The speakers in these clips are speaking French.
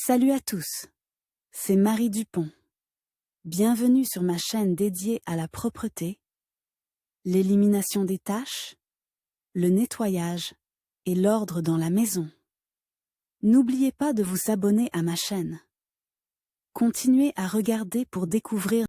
Salut à tous, c'est Marie Dupont. Bienvenue sur ma chaîne dédiée à la propreté, l'élimination des taches, le nettoyage et l'ordre dans la maison. N'oubliez pas de vous abonner à ma chaîne. Continuez à regarder pour découvrir.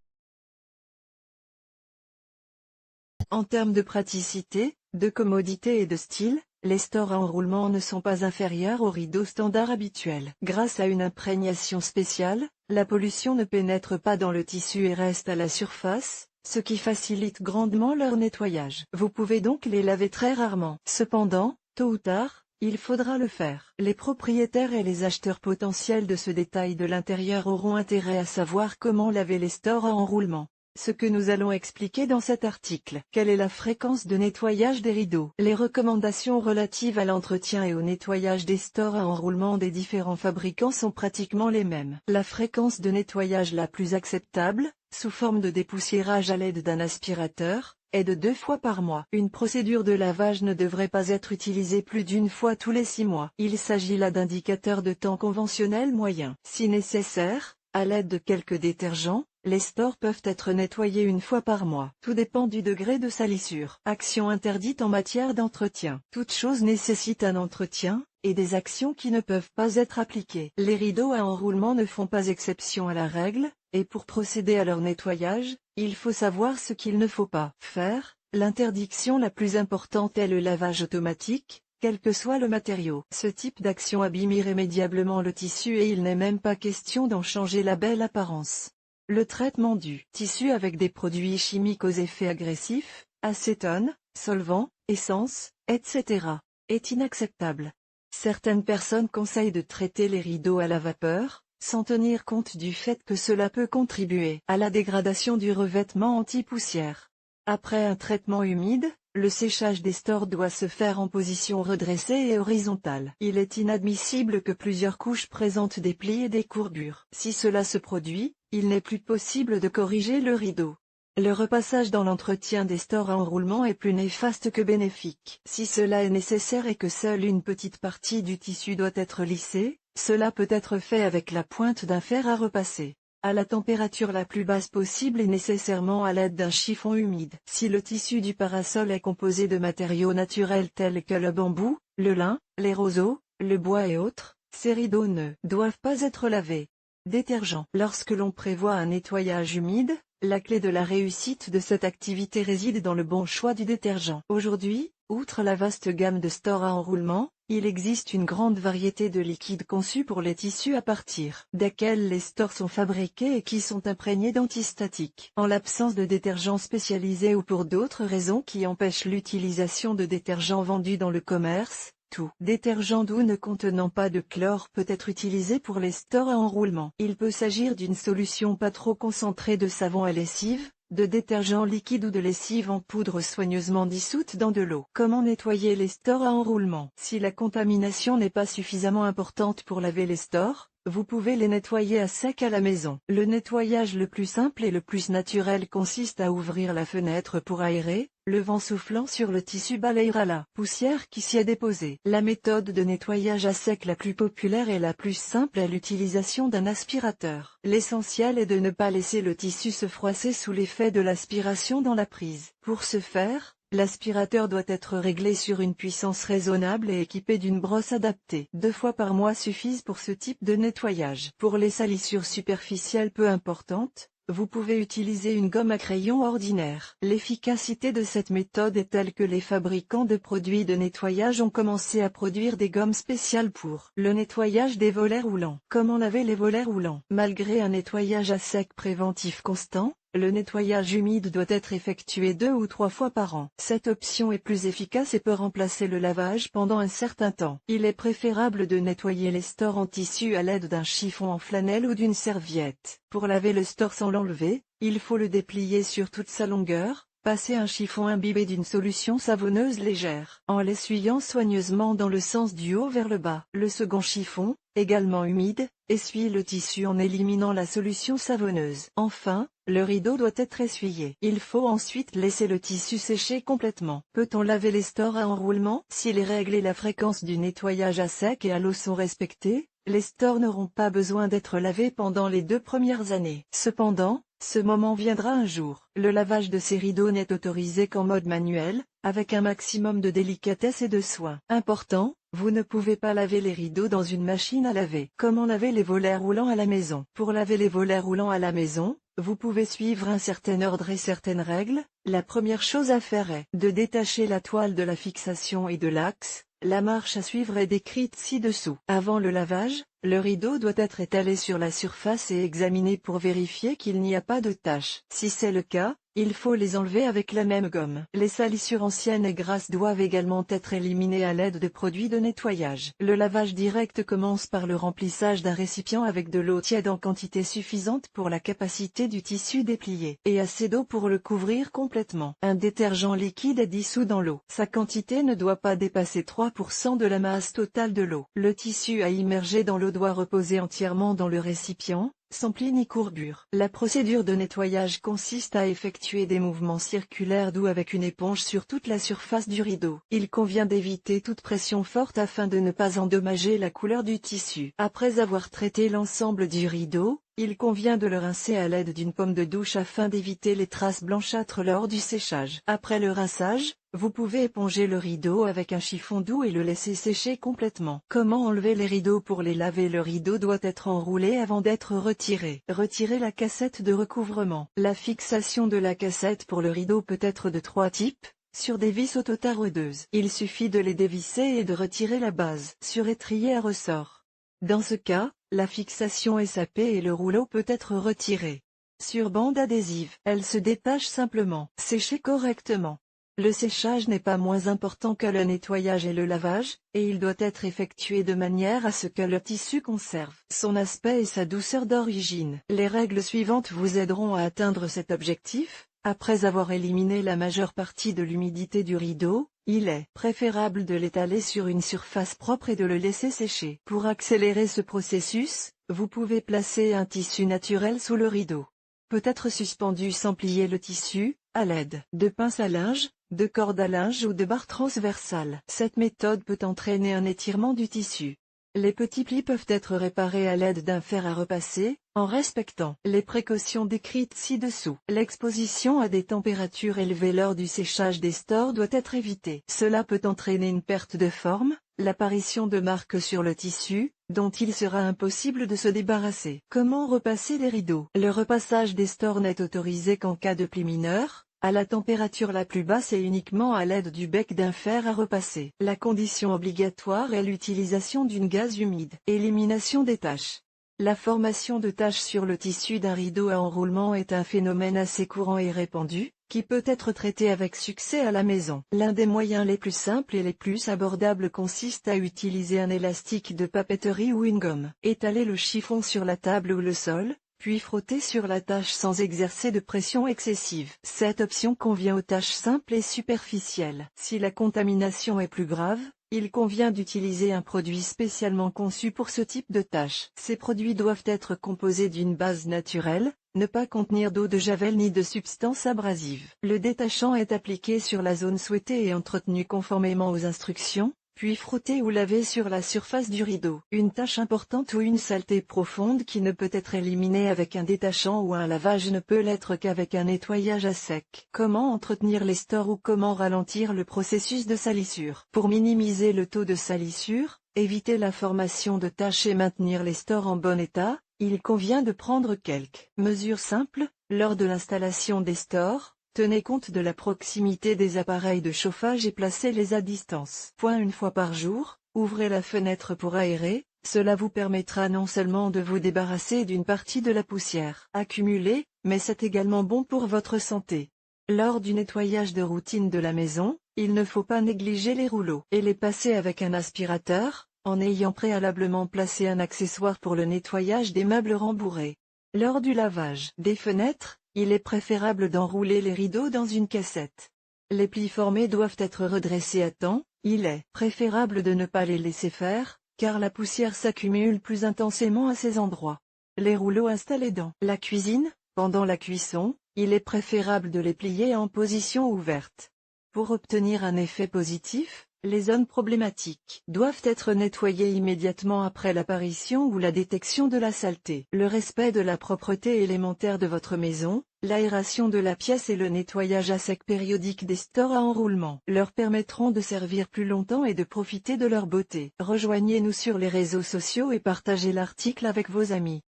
En termes de praticité, de commodité et de style, les stores à enroulement ne sont pas inférieurs aux rideaux standards habituels. Grâce à une imprégnation spéciale, la pollution ne pénètre pas dans le tissu et reste à la surface, ce qui facilite grandement leur nettoyage. Vous pouvez donc les laver très rarement. Cependant, tôt ou tard, il faudra le faire. Les propriétaires et les acheteurs potentiels de ce détail de l'intérieur auront intérêt à savoir comment laver les stores à enroulement. Ce que nous allons expliquer dans cet article. Quelle est la fréquence de nettoyage des rideaux? Les recommandations relatives à l'entretien et au nettoyage des stores à enroulement des différents fabricants sont pratiquement les mêmes. La fréquence de nettoyage la plus acceptable, sous forme de dépoussiérage à l'aide d'un aspirateur, est de 2 fois par mois. Une procédure de lavage ne devrait pas être utilisée plus d'une fois tous les 6 mois. Il s'agit là d'indicateurs de temps conventionnels moyens. Si nécessaire, à l'aide de quelques détergents, les stores peuvent être nettoyés une fois par mois. Tout dépend du degré de salissure. Actions interdites en matière d'entretien. Toute chose nécessite un entretien, et des actions qui ne peuvent pas être appliquées. Les rideaux à enroulement ne font pas exception à la règle, et pour procéder à leur nettoyage, il faut savoir ce qu'il ne faut pas faire. L'interdiction la plus importante est le lavage automatique, quel que soit le matériau. Ce type d'action abîme irrémédiablement le tissu et il n'est même pas question d'en changer la belle apparence. Le traitement du tissu avec des produits chimiques aux effets agressifs, acétone, solvants, essence, etc., est inacceptable. Certaines personnes conseillent de traiter les rideaux à la vapeur, sans tenir compte du fait que cela peut contribuer à la dégradation du revêtement anti-poussière. Après un traitement humide, le séchage des stores doit se faire en position redressée et horizontale. Il est inadmissible que plusieurs couches présentent des plis et des courbures. Si cela se produit, il n'est plus possible de corriger le rideau. Le repassage dans l'entretien des stores à enroulement est plus néfaste que bénéfique. Si cela est nécessaire et que seule une petite partie du tissu doit être lissée, cela peut être fait avec la pointe d'un fer à repasser, à la température la plus basse possible et nécessairement à l'aide d'un chiffon humide. Si le tissu du parasol est composé de matériaux naturels tels que le bambou, le lin, les roseaux, le bois et autres, ces rideaux ne doivent pas être lavés. Détergent. Lorsque l'on prévoit un nettoyage humide, la clé de la réussite de cette activité réside dans le bon choix du détergent. Aujourd'hui, outre la vaste gamme de stores à enroulement, il existe une grande variété de liquides conçus pour les tissus à partir desquels les stores sont fabriqués et qui sont imprégnés d'antistatiques. En l'absence de détergents spécialisés ou pour d'autres raisons qui empêchent l'utilisation de détergents vendus dans le commerce, tout détergent doux ne contenant pas de chlore peut être utilisé pour les stores à enroulement. Il peut s'agir d'une solution pas trop concentrée de savon à lessive, de détergent liquide ou de lessive en poudre soigneusement dissoute dans de l'eau. Comment nettoyer les stores à enroulement? Si la contamination n'est pas suffisamment importante pour laver les stores, vous pouvez les nettoyer à sec à la maison. Le nettoyage le plus simple et le plus naturel consiste à ouvrir la fenêtre pour aérer. Le vent soufflant sur le tissu balayera la poussière qui s'y est déposée. La méthode de nettoyage à sec la plus populaire et la plus simple est l'utilisation d'un aspirateur. L'essentiel est de ne pas laisser le tissu se froisser sous l'effet de l'aspiration dans la prise. Pour ce faire, l'aspirateur doit être réglé sur une puissance raisonnable et équipé d'une brosse adaptée. 2 fois par mois suffisent pour ce type de nettoyage. Pour les salissures superficielles peu importantes, vous pouvez utiliser une gomme à crayon ordinaire. L'efficacité de cette méthode est telle que les fabricants de produits de nettoyage ont commencé à produire des gommes spéciales pour le nettoyage des volets roulants. Comment laver les volets roulants? Malgré un nettoyage à sec préventif constant, le nettoyage humide doit être effectué 2 ou 3 fois par an. Cette option est plus efficace et peut remplacer le lavage pendant un certain temps. Il est préférable de nettoyer les stores en tissu à l'aide d'un chiffon en flanelle ou d'une serviette. Pour laver le store sans l'enlever, il faut le déplier sur toute sa longueur, passer un chiffon imbibé d'une solution savonneuse légère, en l'essuyant soigneusement dans le sens du haut vers le bas. Le second chiffon, également humide, essuie le tissu en éliminant la solution savonneuse. Enfin, le rideau doit être essuyé. Il faut ensuite laisser le tissu sécher complètement. Peut-on laver les stores à enroulement? Si les règles et la fréquence du nettoyage à sec et à l'eau sont respectées, Les stores n'auront pas besoin d'être lavés pendant les 2 premières années. Cependant, ce moment viendra un jour. Le lavage de ces rideaux n'est autorisé qu'en mode manuel, avec un maximum de délicatesse et de soin. Important, vous ne pouvez pas laver les rideaux dans une machine à laver. Comment laver les volets roulants à la maison? Pour laver les volets roulants à la maison, vous pouvez suivre un certain ordre et certaines règles. La première chose à faire est de détacher la toile de la fixation et de l'axe. La marche à suivre est décrite ci-dessous. Avant le lavage, le rideau doit être étalé sur la surface et examiné pour vérifier qu'il n'y a pas de taches. Si c'est le cas, il faut les enlever avec la même gomme. Les salissures anciennes et grasses doivent également être éliminées à l'aide de produits de nettoyage. Le lavage direct commence par le remplissage d'un récipient avec de l'eau tiède en quantité suffisante pour la capacité du tissu déplié, et assez d'eau pour le couvrir complètement. Un détergent liquide est dissous dans l'eau. Sa quantité ne doit pas dépasser 3% de la masse totale de l'eau. Le tissu à immerger dans l'eau doit reposer entièrement dans le récipient, sans pli ni courbure. La procédure de nettoyage consiste à effectuer des mouvements circulaires doux avec une éponge sur toute la surface du rideau. Il convient d'éviter toute pression forte afin de ne pas endommager la couleur du tissu. Après avoir traité l'ensemble du rideau, il convient de le rincer à l'aide d'une pomme de douche afin d'éviter les traces blanchâtres lors du séchage. Après le rinçage, vous pouvez éponger le rideau avec un chiffon doux et le laisser sécher complètement. Comment enlever les rideaux? Pour les laver, le rideau doit être enroulé avant d'être retiré. Retirez la cassette de recouvrement. La fixation de la cassette pour le rideau peut être de 3 types. Sur des vis auto-taraudeuses. Il suffit de les dévisser et de retirer la base. Sur étrier à ressort. Dans ce cas, la fixation est sapée et le rouleau peut être retiré. Sur bande adhésive, elle se détache simplement. Sécher correctement. Le séchage n'est pas moins important que le nettoyage et le lavage, et il doit être effectué de manière à ce que le tissu conserve son aspect et sa douceur d'origine. Les règles suivantes vous aideront à atteindre cet objectif. Après avoir éliminé la majeure partie de l'humidité du rideau, il est préférable de l'étaler sur une surface propre et de le laisser sécher. Pour accélérer ce processus, vous pouvez placer un tissu naturel sous le rideau. Peut être suspendu sans plier le tissu, à l'aide de pinces à linge, de cordes à linge ou de barres transversales. Cette méthode peut entraîner un étirement du tissu. Les petits plis peuvent être réparés à l'aide d'un fer à repasser, en respectant les précautions décrites ci-dessous. L'exposition à des températures élevées lors du séchage des stores doit être évitée. Cela peut entraîner une perte de forme, l'apparition de marques sur le tissu, dont il sera impossible de se débarrasser. Comment repasser les rideaux? Le repassage des stores n'est autorisé qu'en cas de plis mineurs, à la température la plus basse et uniquement à l'aide du bec d'un fer à repasser. La condition obligatoire est l'utilisation d'une gaze humide. Élimination des taches. La formation de taches sur le tissu d'un rideau à enroulement est un phénomène assez courant et répandu, qui peut être traité avec succès à la maison. L'un des moyens les plus simples et les plus abordables consiste à utiliser un élastique de papeterie ou une gomme. Étaler le chiffon sur la table ou le sol, puis frotter sur la tache sans exercer de pression excessive. Cette option convient aux taches simples et superficielles. Si la contamination est plus grave, il convient d'utiliser un produit spécialement conçu pour ce type de tâches. Ces produits doivent être composés d'une base naturelle, ne pas contenir d'eau de javel ni de substances abrasives. Le détachant est appliqué sur la zone souhaitée et entretenu conformément aux instructions, puis frotter ou laver sur la surface du rideau. Une tache importante ou une saleté profonde qui ne peut être éliminée avec un détachant ou un lavage ne peut l'être qu'avec un nettoyage à sec. Comment entretenir les stores ou comment ralentir le processus de salissure? Pour minimiser le taux de salissure, éviter la formation de taches et maintenir les stores en bon état, il convient de prendre quelques mesures simples. Lors de l'installation des stores, tenez compte de la proximité des appareils de chauffage et placez-les à distance. Une fois par jour, ouvrez la fenêtre pour aérer, cela vous permettra non seulement de vous débarrasser d'une partie de la poussière accumulée, mais c'est également bon pour votre santé. Lors du nettoyage de routine de la maison, il ne faut pas négliger les rouleaux et les passer avec un aspirateur, en ayant préalablement placé un accessoire pour le nettoyage des meubles rembourrés. Lors du lavage des fenêtres, il est préférable d'enrouler les rideaux dans une cassette. Les plis formés doivent être redressés à temps, il est préférable de ne pas les laisser faire, car la poussière s'accumule plus intensément à ces endroits. Les rouleaux installés dans la cuisine, pendant la cuisson, il est préférable de les plier en position ouverte. Pour obtenir un effet positif, Les zones problématiques doivent être nettoyées immédiatement après l'apparition ou la détection de la saleté. Le respect de la propreté élémentaire de votre maison, l'aération de la pièce et le nettoyage à sec périodique des stores à enroulement leur permettront de servir plus longtemps et de profiter de leur beauté. Rejoignez-nous sur les réseaux sociaux et partagez l'article avec vos amis.